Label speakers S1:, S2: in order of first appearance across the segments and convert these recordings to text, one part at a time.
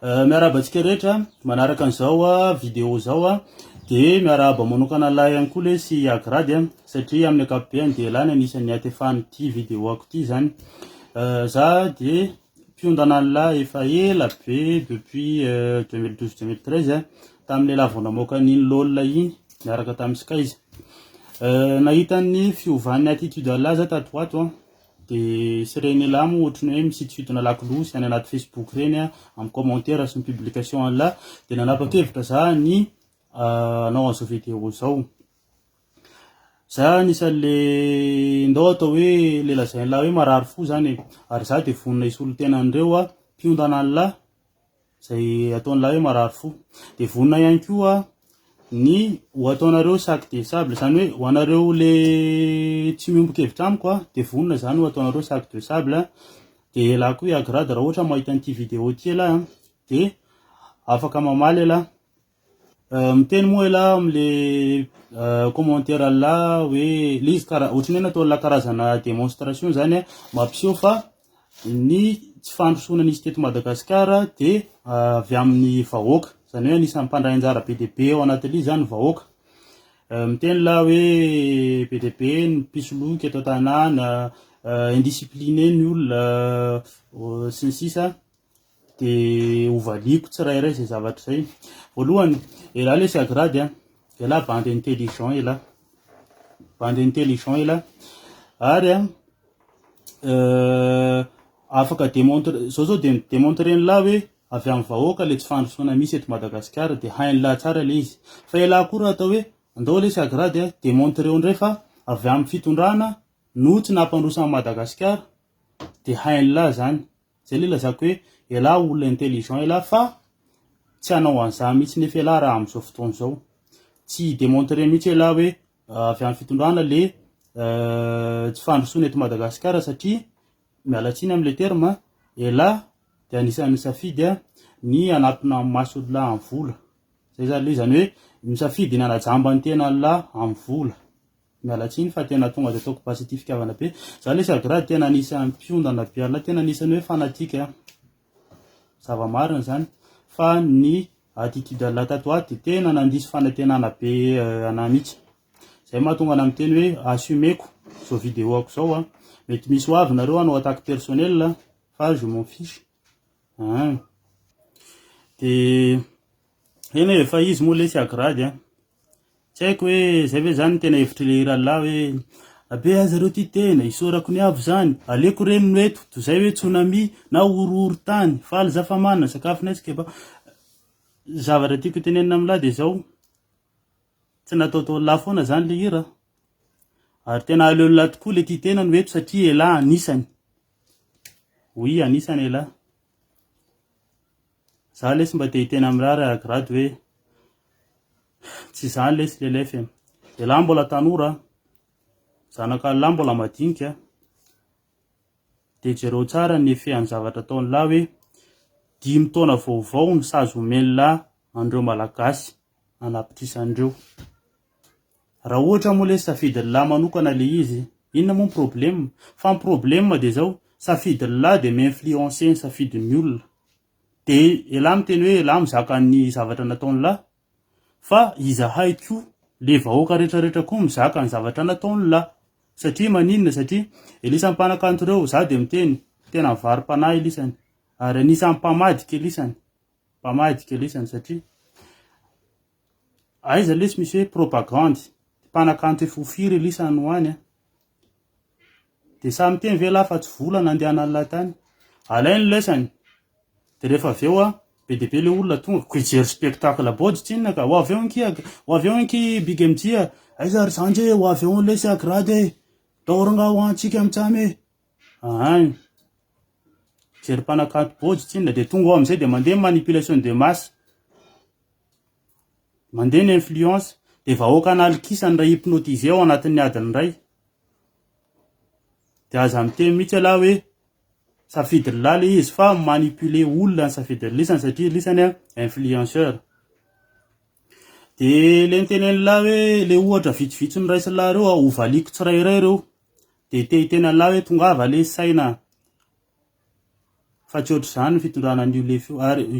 S1: miarabantsika rehetra manaraka an'izao video zao de miaraba manokana lahy ihany koa le sy agrady satria amin'ny ankapobeny de lahy anisan'ny atefany ty video ako ty zany. Za de mpiondana lahy efa ela be depuis 2012-2013 tamin'ny lavona niny lolona iny miaraka tamin'ny Skies. Nahitany fiovan'ny attitude lahy za tato ato de sireny lahy mo ohatrany hoe misitofitona lakolosy any anaty Facebook reny amin'ny commentaire sy ny publication là de nanapa-kevitra za ny anao an'izao video zao. Za anisan'le ndao atao hoe le lazainy lahy hoe marary fo zany ary za de vonona isolo tenan'ireo mpiondana lahy zay ataony lahy hoe marary fo de vonona ihany koa ny ho ataonareo sac de sable zany hoe ho anareo le tsy miombon-kevitra amiko de vonona zany ho ataonareo sac de sable de laha koa agrady raha ohatra mahita an'ity video ty lahy de afaka mamaly lahy. Miteny moa lahy am'le commentaire là hoe le izy karaha ohatrany hoe natao la karazana démonstration zany mampiseho fa ny tsy fandrosona nisy teto Madagasikara de avy amin'ny vahoaka zany hoe anisan'ny mpandray anjara PDP ao anatin'ilay zany vahoaka. Miteny lahy hoe PDP nipisoloky atao tanàna, indiscipliné ny olona sy ny sisa de hovaliko tsirairay zay zavatra zay. Voalohany elahy le sy agrady elahy bande intelligent elahy ary afaka démontrer zao de démontrer ny lahy hoe avy amin'ny vahoaka le tsy fandrosona misy eto Madagasikara de hainy lahy tsara le izy. Fa elahy koa raha atao hoe andao le sy agrady démontrer ndray fa avy amin'ny fitondrana no tsy nampandrosa Madagasikara de hainy lahy zany. Zay le lazako hoe elahy olona intelligent elahy fa tsy anao an'izany mihitsy nefa elahy raha amin'izao fotoana zao. Tsy démontrer mihitsy elahy hoe avy amin'ny fitondrana le tsy fandrosona eto Madagasikara satria mialatsiny am'le terme elahy de anisan'ny safidy ny anampina maso lahy amin'ny vola. Zay zany le zany hoe misafidy ny anajamba ny tena lahy amin'ny vola. Mialatsiny fa tena tonga de ataoko basy ty fitiavana be. Za le sy agrady tena anisan'ny mpiondana be lahy tena anisan'ny hoe fanatika zava-marina zany fa ny attitude lahy tato ato de tena nandisy fanantenana be anahy mihitsy. Zay mahatonga ana miteny hoe assumeko zao video ako zao mety misy ho avy nareo hanao attaque personnelle fa je m'en fiche. De eny efa izy moa le sy agrady tsy haiko hoe zay ve zany tena hevitry le rahalahy hoe abe azareo ty tena isorako ny avo zany aleko reny no eto toy zay hoe tsunami na orooro tany faly zafa manana sakafo naitsika ba zavatra tiako tenenina amin'ny lahy de zao tsy nataotao lahy foana zany le hira ary tena aleo lahy tokoa le ty tena no eto satria elahy anisany oui anisany elahy. Za lesy mba te hitena am'raha agrady hoe tsy zany lesy lelay fe de lahy mbola tanora zanaka lahy mbola madinika de jereo tsara ny efehan'ny zavatra ataony lahy hoe 5 taona vaovao ny sazy omeny lahy andreo malagasy anapitisandreo. Raha ohatra moa le safidy lahy manokana le izy inona moa problème fa problème de zao safidy lahy de mi-influencer ny safidy ny olona de elahy miteny hoe elahy mizaka ny zavatra nataony lahy fa izahay koa le vahoaka rehetrarehetra koa mizaka ny zavatra nataony lahy satria maninona satria elisan'ny mpanakanto reo za de miteny tena varim-panahy elisany ary anisan'ny mpamadika elisany satria aiza lesy misy hoe propagande mpanakanto efofiry elisany hoany de samy teny ve lahy fa tsy vola nandehanany lahy tany alainy lesany de rehefa aveo PDP le olona tonga kojery spectacle body tsinona ka ho avy eo anky big mg aiza ry zandry ho avy eo le sy agrady daoranga ho antsika amitsamy jery mpanakanto body tsinona de tonga ao am'izay de mandeha manipulation de masse mandeha ny influence de vahoaka analikisany ray hypnotisé ao anatin'ny adiny ray de aza miteny mihitsy lahy hoe safidy lahy le izy fa manipuler olona ny safidy lisany satria lisany influenceur. De le niteneny lahy hoe le ohatra vitsivitsy ny raisy lahy reo hovaliko tsirairay reo de te hitena lahy hoe tongava le saina fa tsy ohatr'izany fitondrana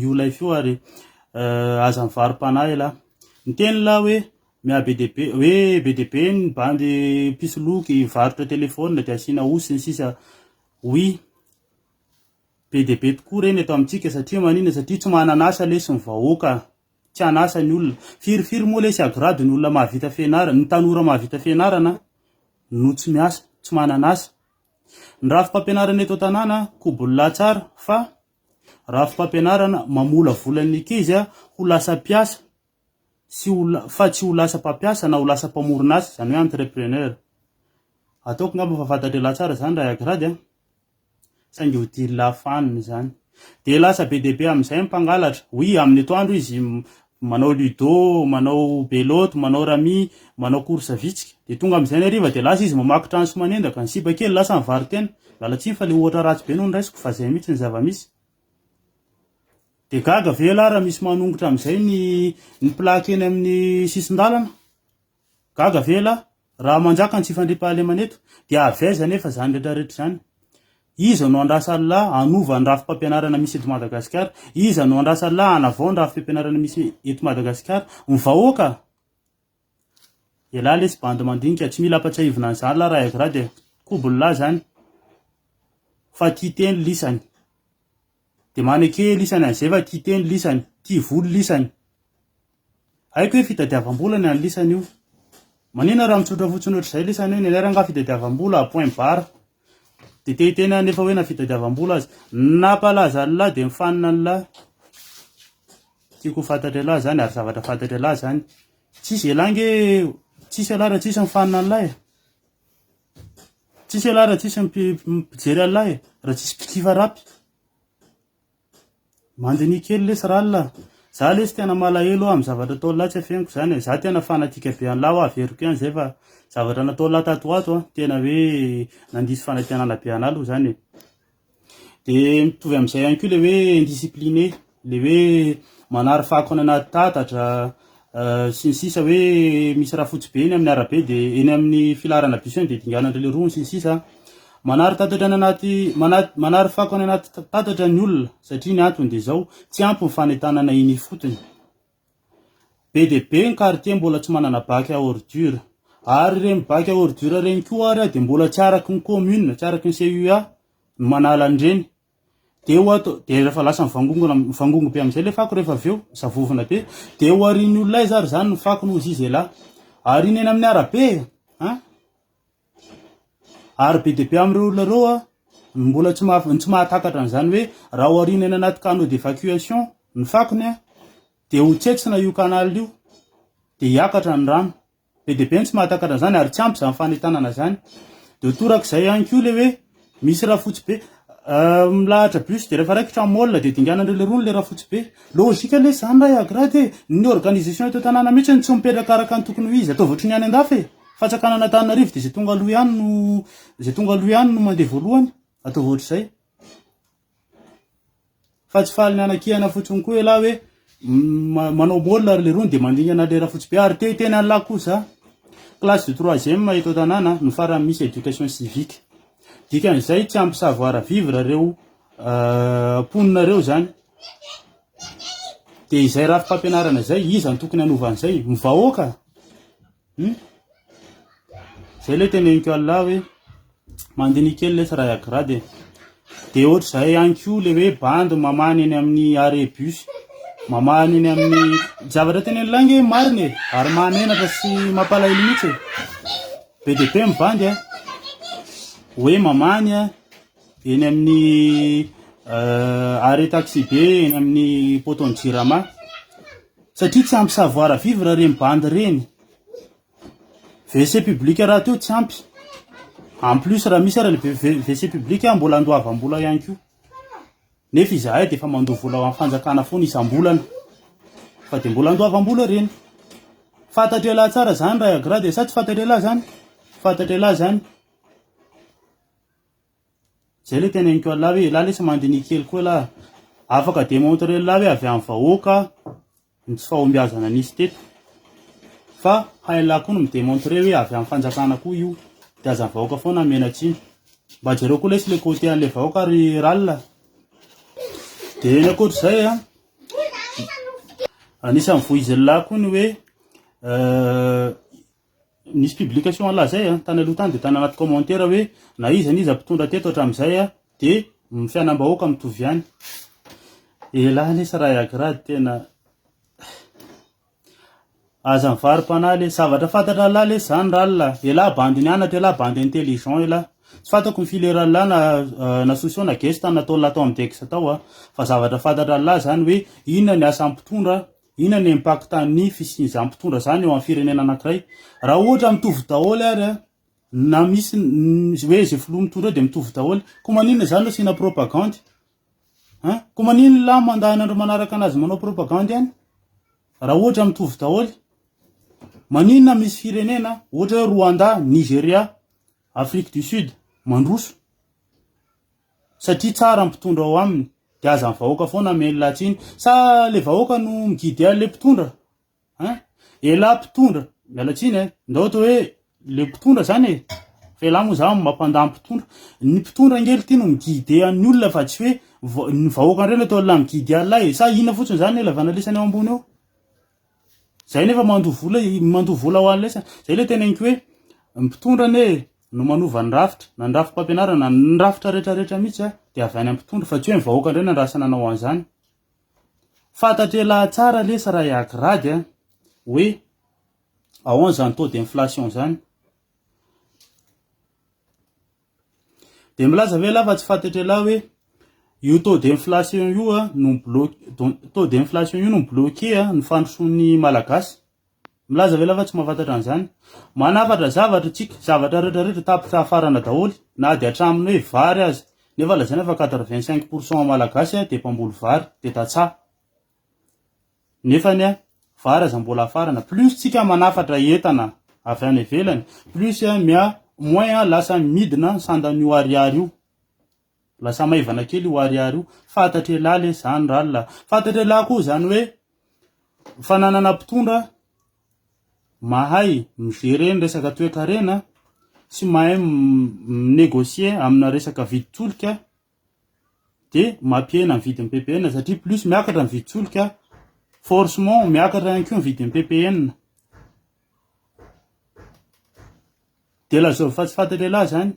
S1: io lay fio ary aza mivarim-panahy la ny teny la hoe mia BDP ny bandy pisoloky varotra telefônina de asina osy ny sisa oui BDP tokoa reny eto amintsika satria manina satria tsy mananasa lesy ny vahoaka tsy anasa ny olona firifiry moa lesy agrady ny olona mahavita fianarana ny tanora mahavita fianarana no tsy miasa tsy mananasa ny rafim-pampianarana eto tanàna kobolona tsara fa rafim-pampianarana mamola volan'ny ankizy ho lasa piasa fa tsy ho lasa mpampiasa na ho lasa mpamoronasa zany hoe entrepreneur ataoko ngamba fa fantatry la tsara zany raha agrady saingy ho dily lafaniny zany de lasa BDP amin'izay mpangalatra oui amin'ny atoandro izy manao ludo manao beloto manao rami manao course vitsika de tonga amin'izay ny ariva de lasa izy mamaky transo manendaka ny siba kely lasa mivaritena lalatsiny fa le ohatra ratsy be no ny raisiko fa zay mihitsy ny zava-misy de gaga vela raha misy manongotra amin'izay ny plaque eny amin'ny sisin-dalana gaga vela raha manjaka ny tsy fandriam-pahalemana eto de avaiza nefa zany rehetrarehetra zany iza no andrasalahy anova ny rafim-pampianarana misy eto Madagasikara iza no andrasalahy anavao ny rafim-pampianarana misy eto Madagasikara ny vahoaka elahy lesy bandy mandinika tsy mila apatsahivina an'izany la raha agrady kobololahy zany fa tia teny lisany de maneke lisany an'izay fa tia teny lisany tia volo lisany haiko hoe fitadiavam-bola ny any lisany io manina raha mitsotra fotsiny ohatr'izay lisany hoe nenaranga fitadiavam-bola point barre de tena nefa hoe na fitadiavam-bola azy napalaza lahy de mifanina lahy tiako fantatry lahy zany ary zavatra fantatry lahy zany tsisy elange tsisy alara tsisy mifanina lahy tsisy alara tsisy mijery lahy raha tsisy mpikifa rapy mandiny kely lesy ralina za lesy tena malahelo amin'ny zavatra atao lahy tsy afeniko zany za tena fanatika be an'lahy ho averiko ihany zay fa zavatra natao lahy tatoato tena hoe nandisy fanantenana be an'ahy aloha zany de mitovy amin'izay ihany koa le hoe indiscipliné le hoe manary fako any anaty tatatra sy ny sisa hoe misy raha fotsy be eny amin'ny arabe de eny amin'ny filarana bus eny de dinganandre le roa sy ny sisa manary tatatra any anaty manary fako any anaty tatatra ny olona satria ny antony de zao tsy ampy ny fanentanana iny fotony be de be ny quartier mbola tsy manana bac à ordure ary reny bac à ordure reny koa ary de mbola tsy araky ny commune tsy araky ny CUA ny manala an'ireny de ho atao de rehefa lasa mivangongo be amin'izay le fako rehefa aveo savovona be de ho ariny olona izy ary zany ny fako no zizy elahy ary iny eny amin'ny arabe ary be de be amin'ireo olona reo mbola tsy mahatakatra an'izany hoe raha ho ariny eny anaty canaux d'évacuation ny fakony de ho tsetsina io canal io de hiakatra ny rano be de be tsy mahatakatra an'izany ary tsy ampy zany fanentanana zany de torak'izay ihany koa le hoe misy raha fotsy be milahatra bus de rehefa raikitra molina de dinganandre le rony le raha fotsy be logika le zany raha agrady ny organisation eto tanàna mihitsy ny tsy mipetraka araka ny tokony ho izy atao voatry ny any andafy fatsakanana Antananarivo de zay tonga aloha ihany no mandeha voalohany atao voatr'izay fa tsy faly ny anakihana fotsiny koa elahy hoe manao molina ary le rony de mandingana le raha fotsy be ary teny an'lahy kosa classe de 3e eto tanàna no farany misy éducation civique dikan'izay tsy ampy savoir vivre reo ponina zany de izay rafim-pampianarana zay iza ny tokony hanovan'izay mivahoaka zay le teneniko alahy hoe mandiny kely lesy raha agrady de ohatr'izay ihany koa le hoe bandy mamany eny amin'ny arébus mamany eny amin'ny zavatra teny lange mariny ary manenatra sy mampalahelo mihitsy be de be mibandy hoe mamany eny amin'ny arrêt taxi be eny amin'ny poton jirama satria tsy ampy savoir vivre reny bandy reny WC public raha teo tsy ampy en plus raha misy raha le WC public mbola andoavam-bola ihany koa nefa izahay de efa mandoa vola amin'ny fanjakana foana isam-bolana fa de mbola andoavam-bola reny fantatry lahy tsara zany raha agrady sa tsy fantatry lahy zany fantatry lahy zany zay le teneniko alahy hoe lahy lesy mandiny kely koa lahy afaka démontrer lahy hoe avy amin'ny vahoaka ny tsy fahombiazana nisy teto fa hay lahy koa no midémontrer hoe avy amin'ny fanjakana koa io de aza vahoaka foana menatsiny mba jereo koa lesy le côté an'le vahoaka ary ralina De ny akoatr'izay anisan'ny voizy-lahy koa ny hoe nisy publication laha zay tany aloha tany de tany anaty commentaire hoe na izy mpitondra teto hatramin'izay de ny fiainam-bahoaka mitovy ihany. Elahy lesy raha iagirady tena aza mivarim-panahy le zavatra fantatra lahy le zany ralina elahy bandy nianatra elahy bandy intelligent elahy tsy fantako ny filera lahy na solution na geste natao latao amin'ny texte tao fa zavatra fantatra lahy zany hoe inona ny asa mpitondra, inona ny impact ny fisian'izany mpitondra zany eo amin'ny firenena anankiray. Raha ohatra mitovy daholo ary na misy hoe zay filoha mitondra de mitovy daholo, ko maninona zany no sina propagande ko maninona lahy mandahana andro manaraka anazy manao propagande ihany raha ohatra mitovy daholo. Maninona misy firenena ohatra hoe Rwanda, Nigeria, Afrique du Sud mandroso satria tsara mpitondra ao aminy de aza ny vahoaka foana melatsiny sa le vahoaka no migidy le mpitondra elahy mpitondra mialatsiny ndao to hoe le mpitondra zany fa elahy moa zany mampandaha mpitondra, ny mpitondra ngely ty no migidy an'ny olona fa tsy hoe ny vahoaka reny atao la migidy lahy sa ina fotsiny zany la vanalesany eo ambony eo zay nefa mandovo vola ho any lesany zay le tena enky hoe mpitondra ne no manova ny rafitra na ny rafim-pampianarana ny rafitra rehetrarehetra mihitsy de avy any amin'ny mpitondra fa tsy hoe ny vahoaka reny raha sananao an'izany. Fantatry laha tsara lesa raha iagirady hoe ahoana zany taux d'inflation zany de milaza ve laha fa tsy fantatry laha hoe io taux d'inflation io no bloqué ny fandrosoan'ny malagasy. Milaza ve laha fa tsy mahafantatra an'izany manafatra zavatra tsika zavatra rehetrarehetra tapitra hafarana daholo na de hatraminy hoe vary azy nefa lazaina fa 85% malagasy de mpamboly vary de tatsa nefany vary aza mbola hafarana plus tsika manafatra entana avy any ivelany plus moins lasa midina sandan'io ariary io lasa maivana kely io ariary io. Fantatry elahy le zany ralina fantatry elahy koa zany hoe fananana mpitondra mahay migérer ny resaka toe-karena sy mahay négocier amina resaka vidin-tsolika de mampiena ny vidin'ny PPN satria plus miakatra ny vidin-tsolika forcément miakatra ihany koa ny vidin'ny PPN de lazao fa tsy fantatry elahy zany.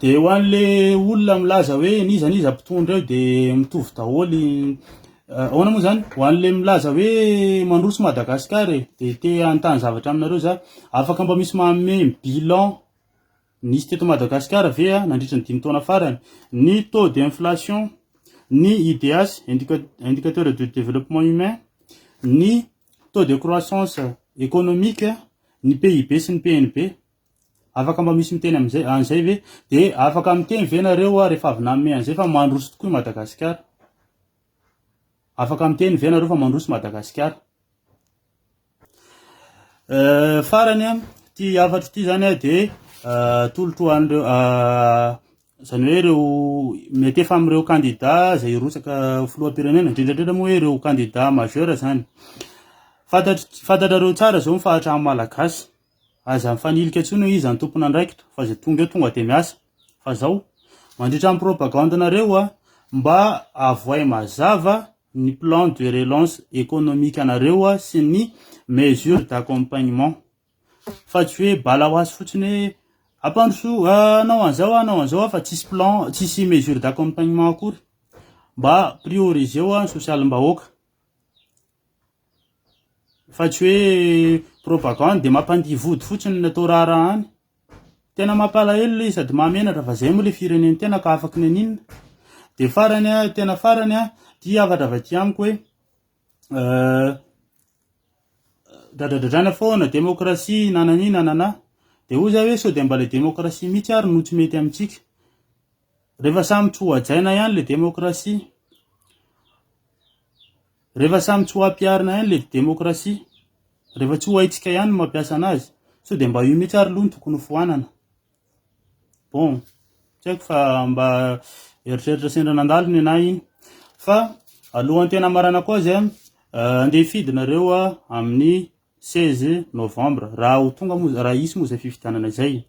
S1: De ho an'le olona milaza hoe niza mpitondra eo de mitovy daholy ahoana moa zany ho an'le milaza hoe mandroso Madagasikara de te antany zavatra aminareo za afaka mba misy manome bilan nisy teto Madagasikara ve nandritra ny 5 taona farany ny taux d'inflation, ny IDH indicateur de développement humain, ny taux de croissance économique, ny PIB sy ny PNB afaka mba misy miteny an'izay ve de afaka miteny ve nareo rehefa avy nanome an'izay fa mandroso tokoa Madagasikara afaka miteny ve nareo fa mandroso Madagasikara. Farany ty afatry ty zany de tolotro an'ireo zany hoe ireo mety efa amin'ireo candidat zay rotsaka filoham-pirenena indrindrandrindra moa hoe ireo candidat majeur zany fantatrareo tsara zao mifahatra amin'ny malagasy aza mifanilika tsony hoe izy ny tompony andraikitra fa zay tonga de miasa fa zao mandritra amin'ny propagande nareo mba avoay mazava ny plan de relance économique anareo sy ny mesure d'accompagnement fa tsy hoe bala ho azy fotsiny ampandroso anao an'izao fa tsisy plan tsisy mesure d'accompagnement akory mba prioriser ny social-mbahoaka fa tsy hoe propagande de mampandihy vody fotsiny natao raha any tena mampalahelo le sady mahamenatra fa zay moa le fireneny tena ka afaky ninina. De farany tena farany ty avatra avy aty amiko hoe dradradradrana foana demokrasia nanana de oza hoe sao de mba le demokrasia mihitsy ary no tsy mety amitsika rehefa samy tsy hoajaina ihany le demokrasia rehefa samy tsy hoampiarina ihany le demokrasia rehefa tsy ho haitsika ihany mampiasa anazy sao de mba io mihitsy ary aloha ny tokony foanana. Bon tsy haiko fa mba eritreritra sendra nandalo ny anahy iny fa alohan'ny tena marana koa zay andeha fidinareo amin'ny 16 novembre raha ho tonga moa raha isy moa zay fifidianana zay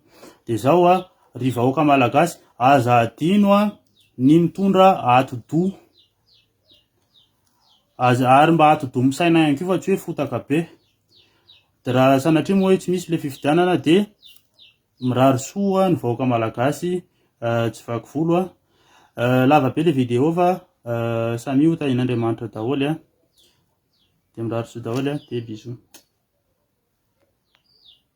S1: de zao ry vahoaka malagasy aza adino ny mitondra atidoha ary mba hatodomy saina ihany koa fa tsy hoe fotaka be. De raha sanatria moa hoe tsy misy le fifidianana de mirary soa ny vahoaka malagasy, tsy vaky volo lava be le vidéo fa samy io tahin'Andriamanitra daholo de mirary soa daholo de bisous.